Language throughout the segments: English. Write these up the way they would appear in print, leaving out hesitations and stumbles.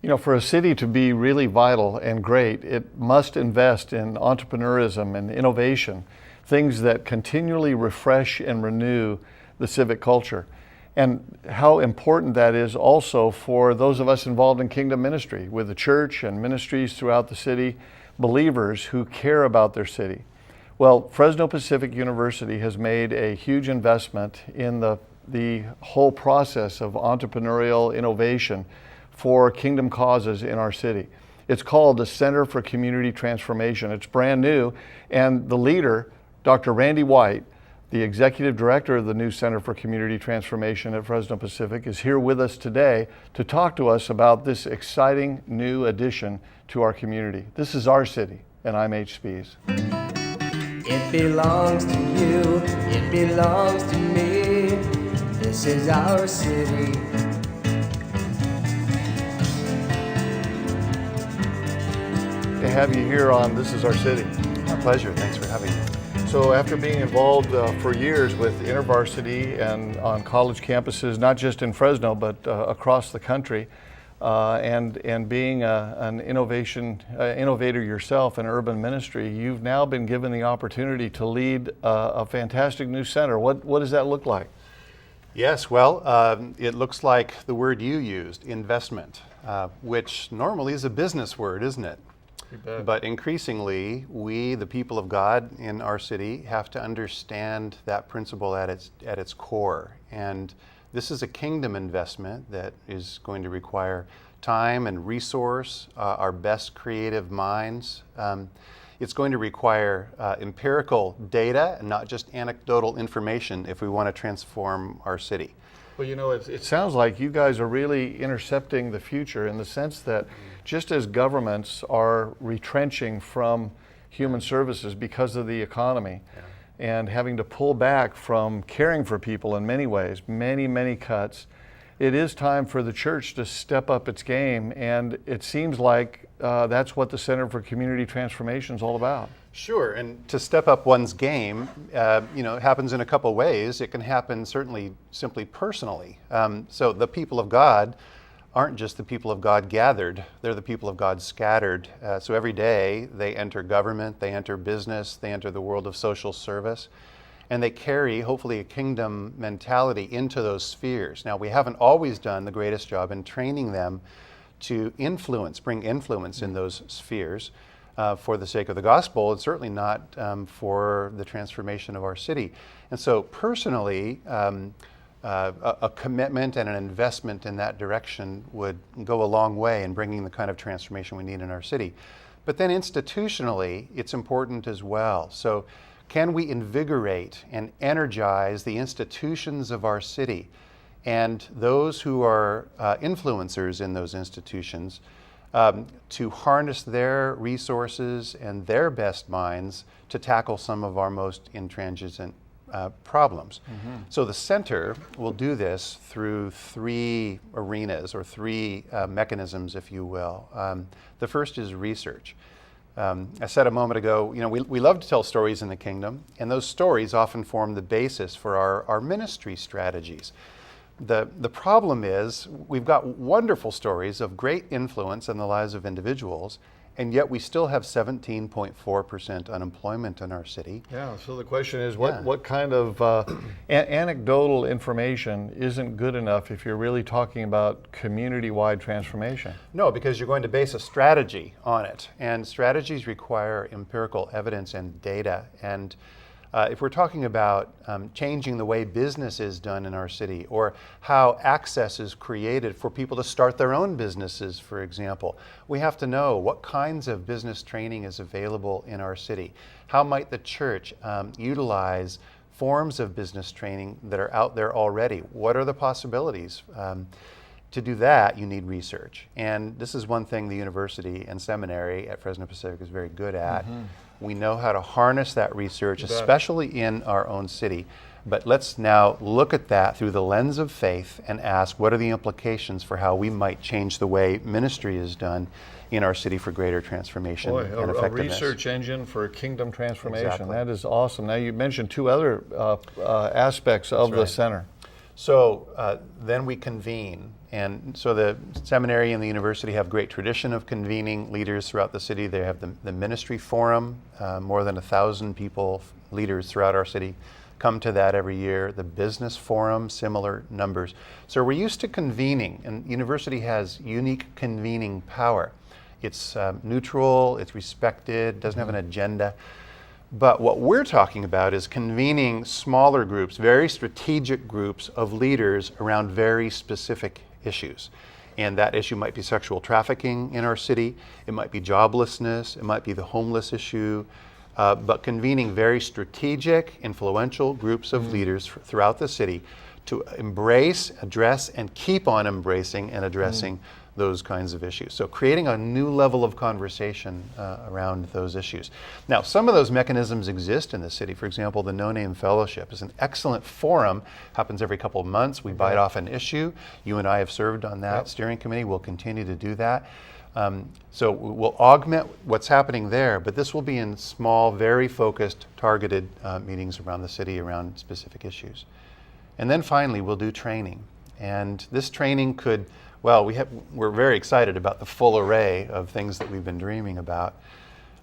You know, for a city to be really vital and great, it must invest in entrepreneurism and innovation, things that continually refresh and renew the civic culture. And how important that is also for those of us involved in kingdom ministry with the church and ministries throughout the city, believers who care about their city. Well, Fresno Pacific University has made a huge investment in the whole process of entrepreneurial innovation for kingdom causes in our city. It's called the Center for Community Transformation. It's brand new, and the leader, Dr. Randy White, the executive director of the new Center for Community Transformation at Fresno Pacific, is here with us today to talk to us about this exciting new addition to our community. This is our city, and I'm H. Spies. It belongs to you, it belongs to me. This is our city. To have you here on This Is Our City. My pleasure. Thanks for having me. So after being involved for years with InterVarsity and on college campuses, not just in Fresno, but across the country, and being an innovator yourself in urban ministry, you've now been given the opportunity to lead a fantastic new center. What does that look like? Yes, well, it looks like the word you used, investment, which normally is a business word, isn't it? But increasingly, we, the people of God in our city, have to understand that principle at its core. And this is a kingdom investment that is going to require time and resource, our best creative minds. It's going to require empirical data and not just anecdotal information if we want to transform our city. Well, you know, it sounds like you guys are really intercepting the future in the sense that just as governments are retrenching from human services because of the economy and having to pull back from caring for people in many ways, many cuts, it is time for the church to step up its game, and it seems like that's what the Center for Community Transformation is all about. Sure, and to step up one's game, it happens in a couple ways. It can happen certainly simply personally. So the people of God aren't just the people of God gathered, they're the people of God scattered. So every day they enter government, they enter business, they enter the world of social service, and they carry hopefully a kingdom mentality into those spheres. Now, we haven't always done the greatest job in training them to bring influence in those spheres. For the sake of the gospel, and certainly not for the transformation of our city. And so personally, a commitment and an investment in that direction would go a long way in bringing the kind of transformation we need in our city. But then institutionally, it's important as well. So can we invigorate and energize the institutions of our city and those who are influencers in those institutions to harness their resources and their best minds to tackle some of our most intransigent problems. Mm-hmm. So the center will do this through three arenas or three mechanisms, if you will. The first is research. I said a moment ago, we love to tell stories in the kingdom, and those stories often form the basis for our ministry strategies. The problem is we've got wonderful stories of great influence in the lives of individuals, and yet we still have 17.4% unemployment in our city. Yeah, so the question is what kind of anecdotal information isn't good enough if you're really talking about community-wide transformation? No, because you're going to base a strategy on it, and strategies require empirical evidence and data. And if we're talking about changing the way business is done in our city, or how access is created for people to start their own businesses, for example, we have to know what kinds of business training is available in our city. How might the church utilize forms of business training that are out there already? What are the possibilities? To do that, you need research. And this is one thing the university and seminary at Fresno Pacific is very good at. Mm-hmm. We know how to harness that research, especially in our own city. But let's now look at that through the lens of faith and ask, what are the implications for how we might change the way ministry is done in our city for greater transformation and effectiveness. A research engine for kingdom transformation. Exactly. That is awesome. Now, you mentioned two other aspects of the center. So then we convene. And so the seminary and the university have great tradition of convening leaders throughout the city. They have the ministry forum, more than 1,000 people, leaders throughout our city come to that every year. The business forum, similar numbers. So we're used to convening, and university has unique convening power. It's neutral, it's respected, doesn't have an agenda. But what we're talking about is convening smaller groups, very strategic groups of leaders around very specific issues. And that issue might be sexual trafficking in our city, it might be joblessness, it might be the homeless issue, but convening very strategic, influential groups of leaders throughout the city to embrace, address, and keep on embracing and addressing those kinds of issues. So creating a new level of conversation around those issues. Now, some of those mechanisms exist in the city. For example, the No Name Fellowship is an excellent forum, happens every couple of months. We bite off an issue. You and I have served on that steering committee. We'll continue to do that. So we'll augment what's happening there, but this will be in small, very focused, targeted meetings around the city around specific issues. And then finally, we'll do training. And this training could, well, we're very excited about the full array of things that we've been dreaming about.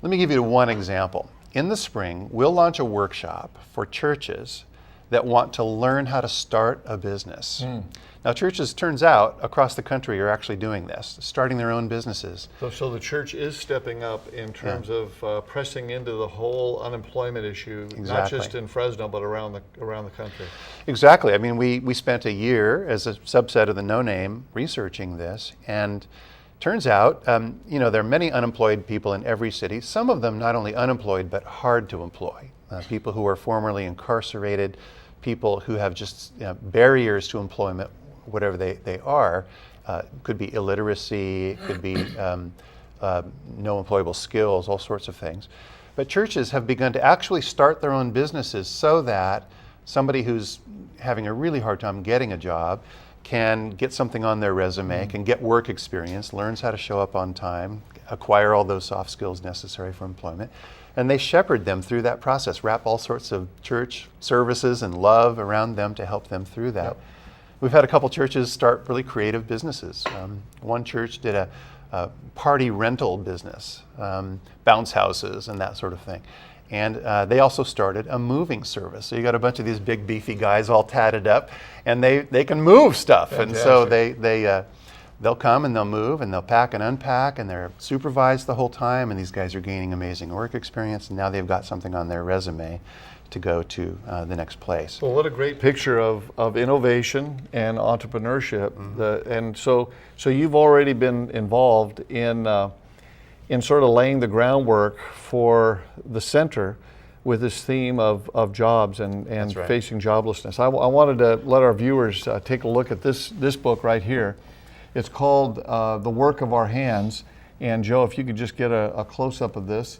Let me give you one example. In the spring, we'll launch a workshop for churches that want to learn how to start a business. Now, churches, turns out, across the country are actually doing this, starting their own businesses. So the church is stepping up in terms of pressing into the whole unemployment issue, not just in Fresno, but around the country. Exactly. I mean, we spent a year as a subset of the No Name researching this, and turns out, there are many unemployed people in every city, some of them not only unemployed, but hard to employ. People who were formerly incarcerated, people who have just barriers to employment, whatever they are, could be illiteracy, could be no employable skills, all sorts of things. But churches have begun to actually start their own businesses so that somebody who's having a really hard time getting a job can get something on their resume, can get work experience, learns how to show up on time, acquire all those soft skills necessary for employment. And they shepherd them through that process, wrap all sorts of church services and love around them to help them through that. Yep. We've had a couple churches start really creative businesses. One church did a party rental business, bounce houses and that sort of thing. And they also started a moving service. So you got a bunch of these big beefy guys all tatted up, and they can move stuff. Fantastic. And so they'll come and they'll move and they'll pack and unpack, and they're supervised the whole time, and these guys are gaining amazing work experience, and now they've got something on their resume to go to the next place. Well, what a great picture of innovation and entrepreneurship. And so you've already been involved in sort of laying the groundwork for the center with this theme of jobs and right. Facing joblessness. I wanted to let our viewers take a look at this book right here. It's called The Work of Our Hands. And Joe, if you could just get a close-up of this.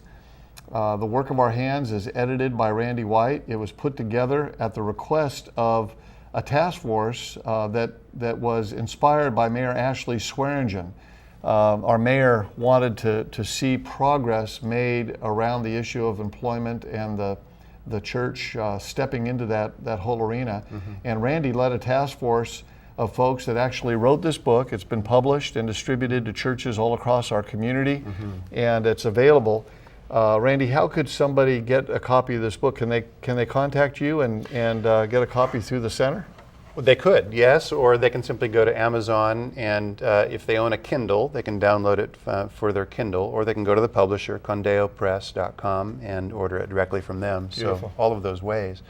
The Work of Our Hands is edited by Randy White. It was put together at the request of a task force that was inspired by Mayor Ashley Swearingen. Our mayor wanted to see progress made around the issue of employment and the church stepping into that whole arena. And Randy led a task force of folks that actually wrote this book. It's been published and distributed to churches all across our community, and it's available. Randy, how could somebody get a copy of this book? Can they contact you and get a copy through the center? Well, they could, yes, or they can simply go to Amazon, and if they own a Kindle, they can download it for their Kindle, or they can go to the publisher, condeopress.com, and order it directly from them. Beautiful. So all of those ways.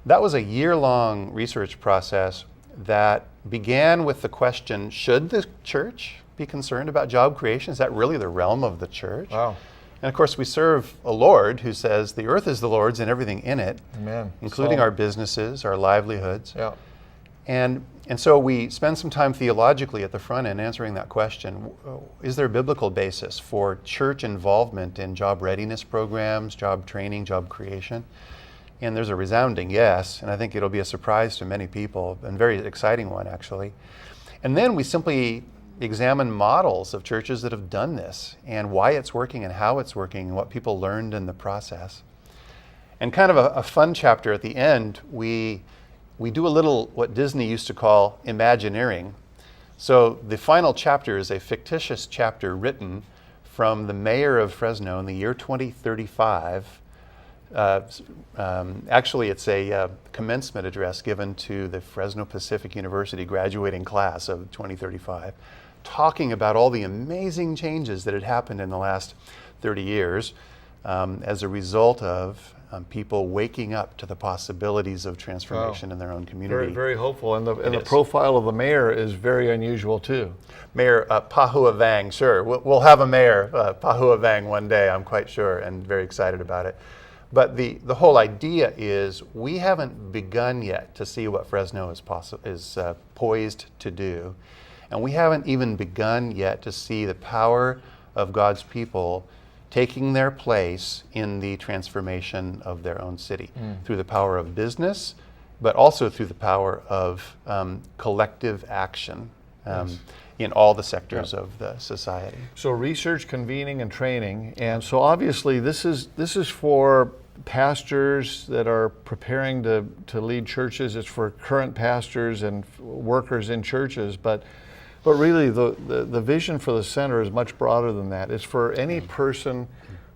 That was a year-long research process that began with the question, should the church be concerned about job creation? Is that really the realm of the church? Wow. And of course, we serve a Lord who says the earth is the Lord's and everything in it, Amen. Including our businesses, our livelihoods. Yeah. And so we spend some time theologically at the front end answering that question. Is there a biblical basis for church involvement in job readiness programs, job training, job creation? And there's a resounding yes, and I think it'll be a surprise to many people, and a very exciting one, actually. And then we simply examine models of churches that have done this, and why it's working and how it's working, and what people learned in the process. And kind of a fun chapter at the end, we we do a little what Disney used to call Imagineering. So the final chapter is a fictitious chapter written from the mayor of Fresno in the year 2035. Actually, it's a commencement address given to the Fresno Pacific University graduating class of 2035, talking about all the amazing changes that had happened in the last 30 years as a result of people waking up to the possibilities of transformation in their own community. Very, very hopeful. And the is. profile of the mayor is very unusual too. Mayor Pahua Vang, sure. We'll have a mayor, Pahua Vang, one day, I'm quite sure, and very excited about it. But the whole idea is we haven't begun yet to see what Fresno is poised to do. And we haven't even begun yet to see the power of God's people taking their place in the transformation of their own city through the power of business, but also through the power of collective action in all the sectors of the society. So research, convening, and training. And so obviously this is for pastors that are preparing to lead churches. It's for current pastors and workers in churches, but really the vision for the center is much broader than that. It's for any person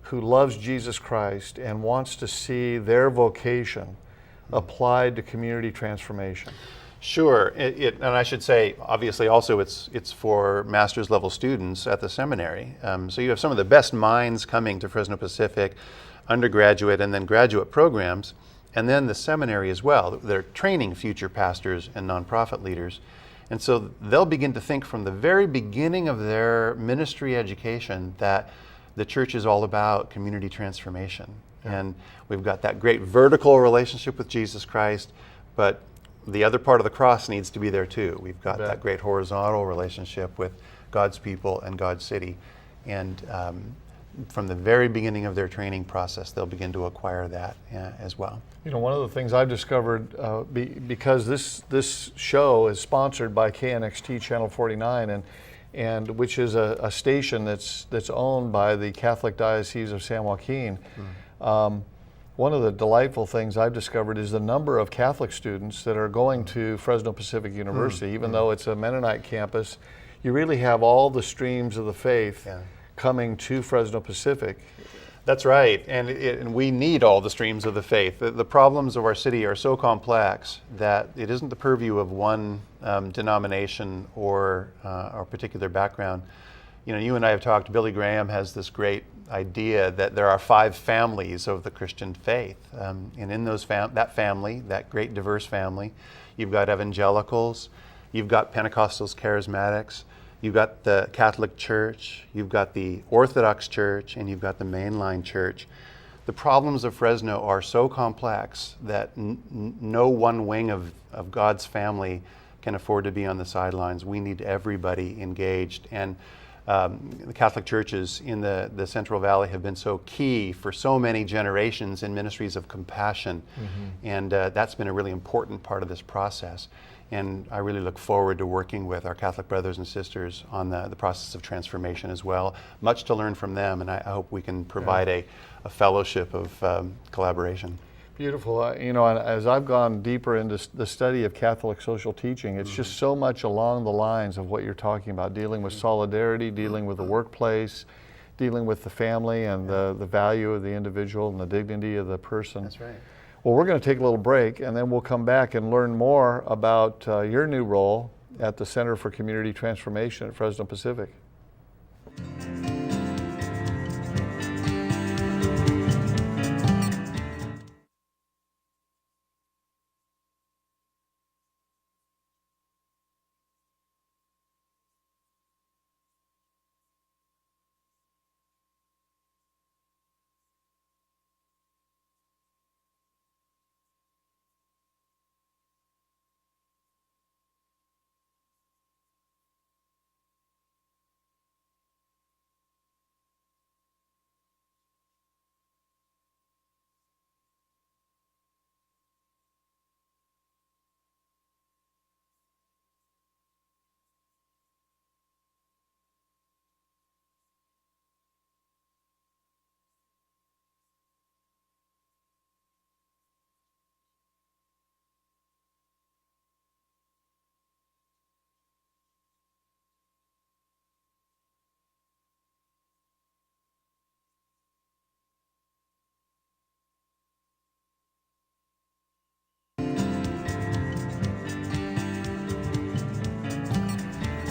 who loves Jesus Christ and wants to see their vocation applied to community transformation. Sure, and I should say, obviously, also it's for master's level students at the seminary. So you have some of the best minds coming to Fresno Pacific, undergraduate and then graduate programs, and then the seminary as well. They're training future pastors and nonprofit leaders. And so they'll begin to think from the very beginning of their ministry education that the church is all about community transformation. And we've got that great vertical relationship with Jesus Christ, but the other part of the cross needs to be there too. We've got that great horizontal relationship with God's people and God's city. And from the very beginning of their training process, they'll begin to acquire that as well. You know, one of the things I've discovered, because this show is sponsored by KNXT Channel 49, and which is a station that's owned by the Catholic Diocese of San Joaquin. One of the delightful things I've discovered is the number of Catholic students that are going to Fresno Pacific University. Even though it's a Mennonite campus, you really have all the streams of the faith coming to Fresno Pacific. That's right, and we need all the streams of the faith. The problems of our city are so complex that it isn't the purview of one denomination or particular background. You know, you and I have talked, Billy Graham has this great idea that there are 5 families of the Christian faith. And in those that family, that great diverse family, you've got evangelicals, you've got Pentecostals, charismatics, you've got the Catholic Church, you've got the Orthodox Church, and you've got the mainline church. The problems of Fresno are so complex that no one wing of God's family can afford to be on the sidelines. We need everybody engaged. And the Catholic churches in the Central Valley have been so key for so many generations in ministries of compassion. And that's been a really important part of this process. And I really look forward to working with our Catholic brothers and sisters on the process of transformation as well. Much to learn from them, and I hope we can provide a fellowship of collaboration. Beautiful. You know, as I've gone deeper into the study of Catholic social teaching, it's just so much along the lines of what you're talking about, dealing with solidarity, dealing with the workplace, dealing with the family and the value of the individual and the dignity of the person. That's right. Well, we're going to take a little break, and then we'll come back and learn more about your new role at the Center for Community Transformation at Fresno Pacific.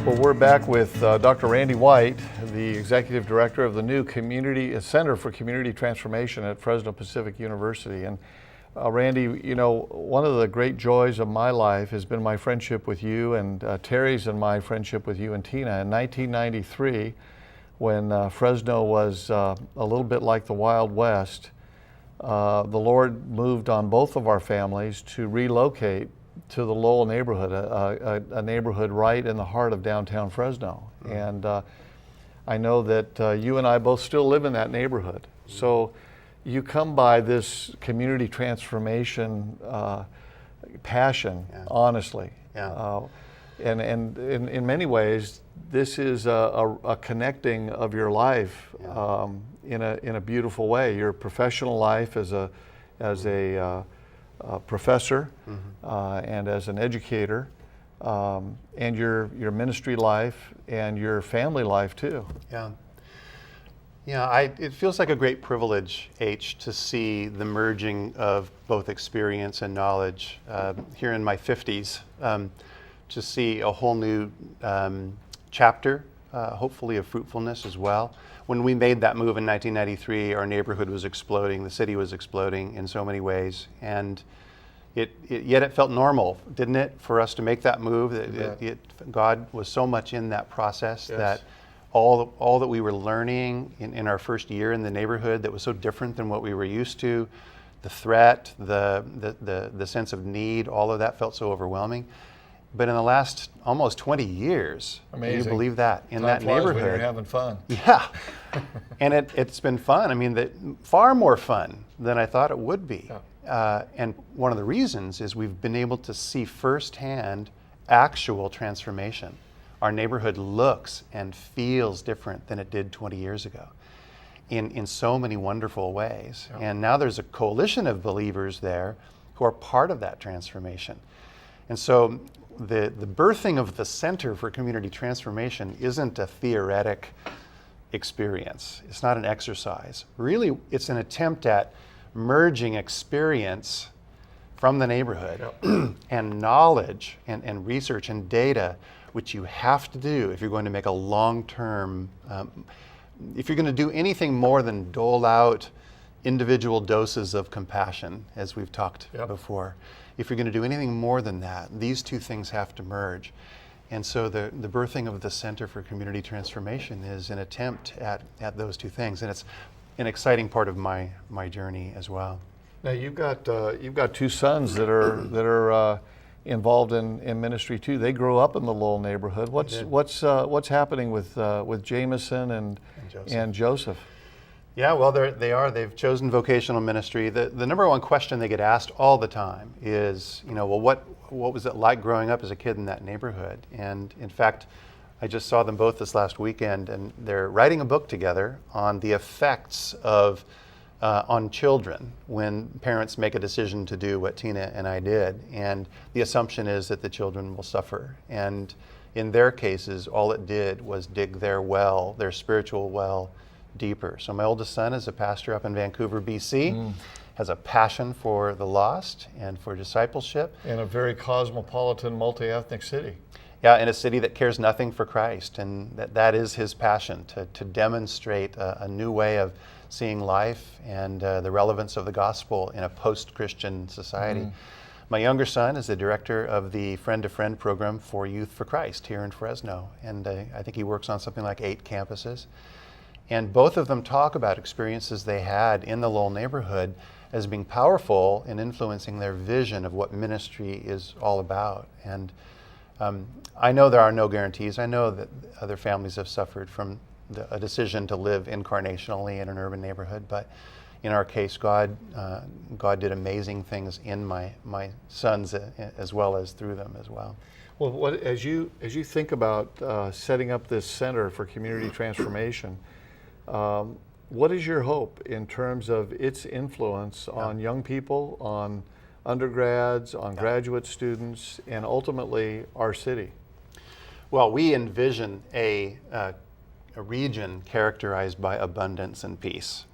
Well, we're back with Dr. Randy White, the Executive Director of the new Center for Community Transformation at Fresno Pacific University. And Randy, you know, one of the great joys of my life has been my friendship with you, and Terry's and my friendship with you and Tina. In 1993, when Fresno was a little bit like the Wild West, the Lord moved on both of our families to relocate to the Lowell neighborhood, a neighborhood right in the heart of downtown Fresno. And I know that you and I both still live in that neighborhood. So you come by this community transformation passion, honestly. And in many ways, this is a connecting of your life in a beautiful way. Your professional life as a professor and as an educator, and your ministry life and your family life too. It feels like a great privilege, H, to see the merging of both experience and knowledge here in my 50s, to see a whole new chapter, hopefully of fruitfulness as well. When we made that move in 1993, our neighborhood was exploding, the city was exploding in so many ways, and yet it felt normal, didn't it, for us to make that move? God was so much in that process that all that we were learning in our first year in the neighborhood that was so different than what we were used to, the threat, the sense of need, all of that felt so overwhelming. But in the last almost 20 years, amazing. Can you believe that? In Time that flies neighborhood. when you're having fun. Yeah. And it's been fun. I mean, far more fun than I thought it would be. And one of the reasons is we've been able to see firsthand actual transformation. Our neighborhood looks and feels different than it did 20 years ago in so many wonderful ways. And now there's a coalition of believers there who are part of that transformation. And so the birthing of the Center for Community Transformation isn't a theoretic experience. It's not an exercise. Really, it's an attempt at merging experience from the neighborhood and knowledge and research and data, which you have to do if you're going to make a long-term, if you're going to do anything more than dole out individual doses of compassion, as we've talked before. If you're going to do anything more than that, these two things have to merge. And so the birthing of the Center for Community Transformation is an attempt at those two things. And it's an exciting part of my journey as well. Now you've got two sons that are involved in ministry too. They grew up in the Lowell neighborhood. What's happening with Jameson and Joseph? Yeah, well, they've chosen vocational ministry. The number one question they get asked all the time is, well, what was it like growing up as a kid in that neighborhood? And in fact, I just saw them both this last weekend, and they're writing a book together on the effects of on children when parents make a decision to do what Tina and I did. And the assumption is that the children will suffer. And in their cases, all it did was dig their spiritual well, deeper. So my oldest son is a pastor up in Vancouver, BC, has a passion for the lost and for discipleship. In a very cosmopolitan, multi-ethnic city. Yeah, in a city that cares nothing for Christ, and that is his passion, to demonstrate a new way of seeing life and the relevance of the gospel in a post-Christian society. My younger son is the director of the Friend to Friend program for Youth for Christ here in Fresno, and I think he works on something like 8 campuses. And both of them talk about experiences they had in the Lowell neighborhood as being powerful in influencing their vision of what ministry is all about. And I know there are no guarantees. I know that other families have suffered from a decision to live incarnationally in an urban neighborhood, but in our case, God did amazing things in my sons as well as through them as well. Well, as you think about setting up this Center for Community Transformation, what is your hope in terms of its influence on young people, on undergrads, on graduate students, and ultimately our city? Well, we envision a region characterized by abundance and peace.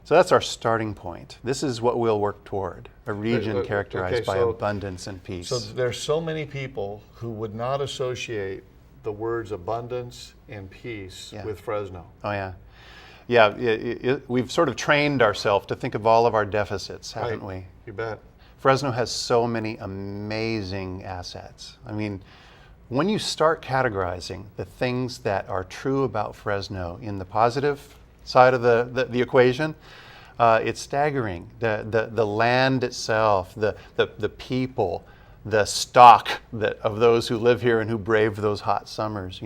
So that's our starting point. This is what we'll work toward, a region characterized by abundance and peace. So there's so many people who would not associate the words abundance and peace Yeah. with Fresno. Oh, yeah. Yeah, we've sort of trained ourselves to think of all of our deficits, haven't Right. we? You bet. Fresno has so many amazing assets. I mean, when you start categorizing the things that are true about Fresno in the positive side of the equation, it's staggering. The land itself, the people, the stock of those who live here and who brave those hot summers,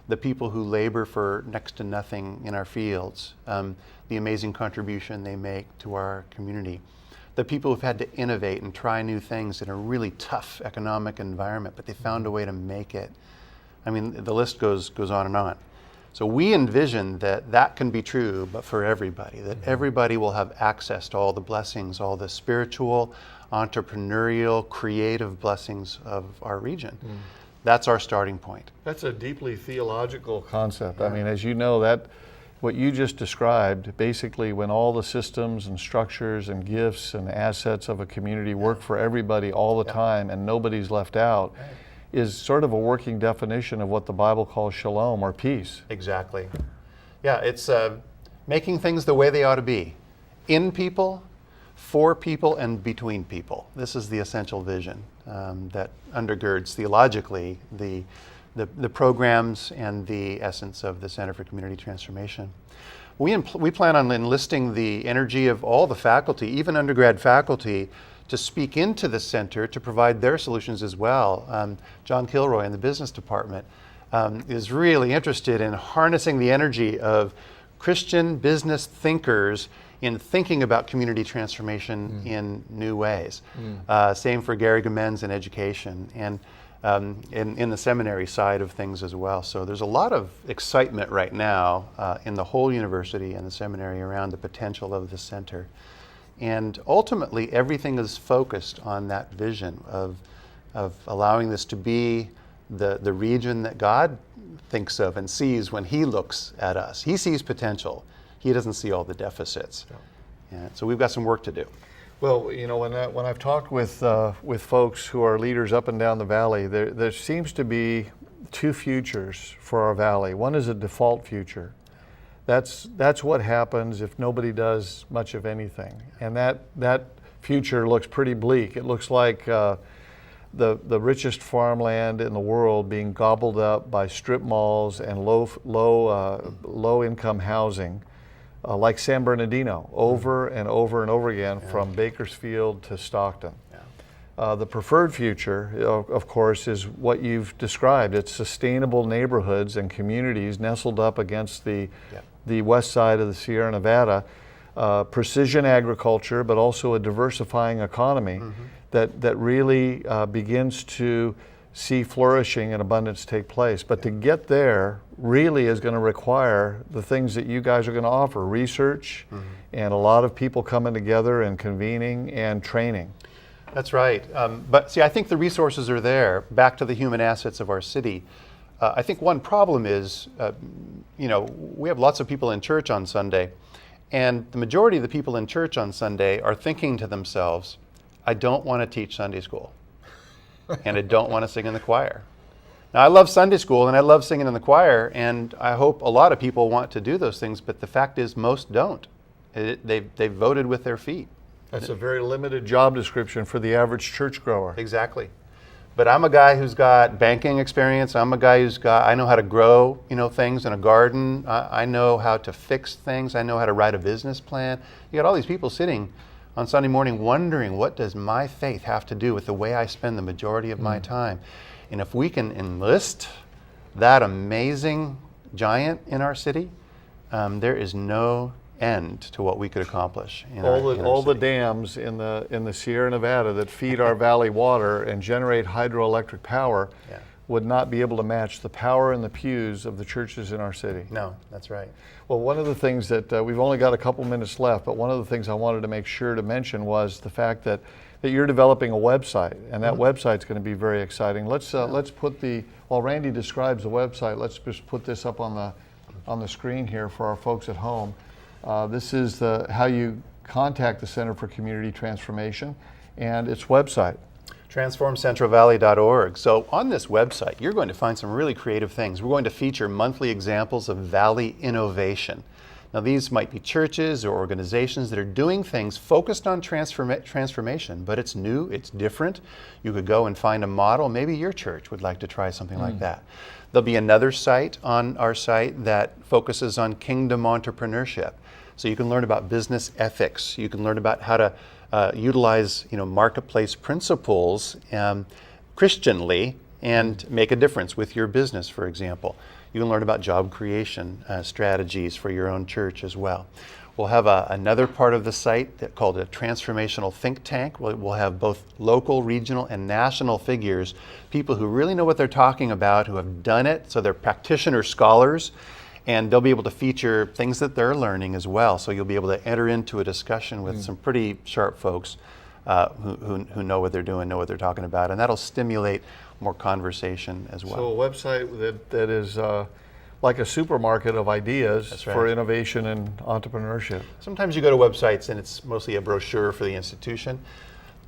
the people who labor for next to nothing in our fields, the amazing contribution they make to our community. The people who've had to innovate and try new things in a really tough economic environment, but they found a way to make it. I mean, the list goes on and on. So we envision that can be true, but for everybody, that everybody will have access to all the blessings, all the spiritual, entrepreneurial, creative blessings of our region. That's our starting point. That's a deeply theological concept. I mean, as you know, that what you just described, basically when all the systems and structures and gifts and assets of a community work for everybody all the time and nobody's left out, is sort of a working definition of what the Bible calls shalom, or peace. Exactly. Yeah, it's making things the way they ought to be. In people, for people, and between people. This is the essential vision that undergirds theologically the programs and the essence of the Center for Community Transformation. We plan on enlisting the energy of all the faculty, even undergrad faculty, to speak into the center to provide their solutions as well. John Kilroy in the business department is really interested in harnessing the energy of Christian business thinkers in thinking about community transformation in new ways. Same for Gary Gomez in education and in the seminary side of things as well. So there's a lot of excitement right now in the whole university and the seminary around the potential of the center. And ultimately, everything is focused on that vision of allowing this to be the region that God thinks of and sees when He looks at us. He sees potential. He doesn't see all the deficits. And so we've got some work to do. Well, when I've talked with folks who are leaders up and down the valley, there seems to be two futures for our valley. One is a default future. That's what happens if nobody does much of anything, and that future looks pretty bleak. It looks like the richest farmland in the world being gobbled up by strip malls and low income housing. Like San Bernardino, over and over and over again, from Bakersfield to Stockton. The preferred future, of course, is what you've described. It's sustainable neighborhoods and communities nestled up against the west side of the Sierra Nevada, precision agriculture, but also a diversifying economy that really begins to see flourishing and abundance take place. But to get there really is going to require the things that you guys are going to offer, research and a lot of people coming together and convening and training. That's right. But see, I think the resources are there. Back to the human assets of our city. I think one problem is, we have lots of people in church on Sunday, and the majority of the people in church on Sunday are thinking to themselves, I don't want to teach Sunday school. And I don't want to sing in the choir. Now, I love Sunday school and I love singing in the choir, and I hope a lot of people want to do those things, but the fact is most don't. They've voted with their feet. That's a very limited job description for the average churchgoer. Exactly. But I'm a guy who's got banking experience. I'm a guy I know how to grow, things in a garden. I know how to fix things. I know how to write a business plan. You got all these people sitting on Sunday morning wondering, what does my faith have to do with the way I spend the majority of my time? And if we can enlist that amazing giant in our city, there is no end to what we could accomplish in all our the dams in the Sierra Nevada that feed our valley water and generate hydroelectric power would not be able to match the power in the pews of the churches in our city. No, that's right. Well, one of the things that we've only got a couple minutes left, but one of the things I wanted to make sure to mention was the fact that you're developing a website, and that website's going to be very exciting. Let's put while Randy describes the website, let's just put this up on the screen here for our folks at home. This is how you contact the Center for Community Transformation and its website. transformcentralvalley.org. So on this website, you're going to find some really creative things. We're going to feature monthly examples of Valley innovation. Now, these might be churches or organizations that are doing things focused on transformation, but it's new, it's different. You could go and find a model. Maybe your church would like to try something like that. There'll be another site on our site that focuses on kingdom entrepreneurship. So you can learn about business ethics. You can learn about how to utilize marketplace principles Christianly and make a difference with your business, for example. You can learn about job creation strategies for your own church as well. We'll have another part of the site called a transformational think tank. We'll have both local, regional, and national figures, people who really know what they're talking about, who have done it, so they're practitioner scholars, and they'll be able to feature things that they're learning as well. So you'll be able to enter into a discussion with some pretty sharp folks who know what they're doing, know what they're talking about, and that'll stimulate more conversation as well. So a website that is like a supermarket of ideas That's right. for innovation and entrepreneurship. Sometimes you go to websites and it's mostly a brochure for the institution.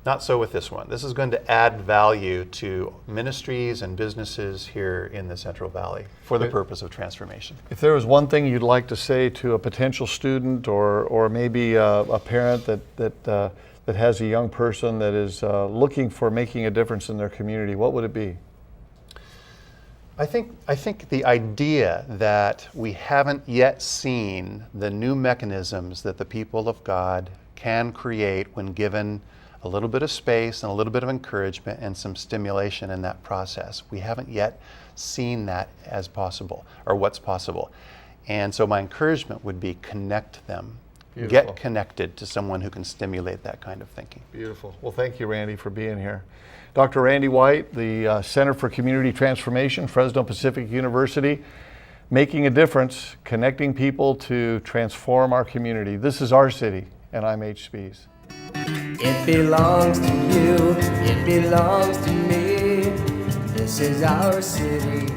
Not so with this one. This is going to add value to ministries and businesses here in the Central Valley for the purpose of transformation. If there was one thing you'd like to say to a potential student or maybe a parent that has a young person that is looking for making a difference in their community, what would it be? I think the idea that we haven't yet seen the new mechanisms that the people of God can create when given a little bit of space and a little bit of encouragement and some stimulation in that process. We haven't yet seen that as possible, or what's possible. And so my encouragement would be connect them. Beautiful. Get connected to someone who can stimulate that kind of thinking. Beautiful. Well, thank you, Randy, for being here. Dr. Randy White, the Center for Community Transformation, Fresno Pacific University, making a difference, connecting people to transform our community. This is our city, and I'm H. Spies. It belongs to you, it belongs to me. This is our city.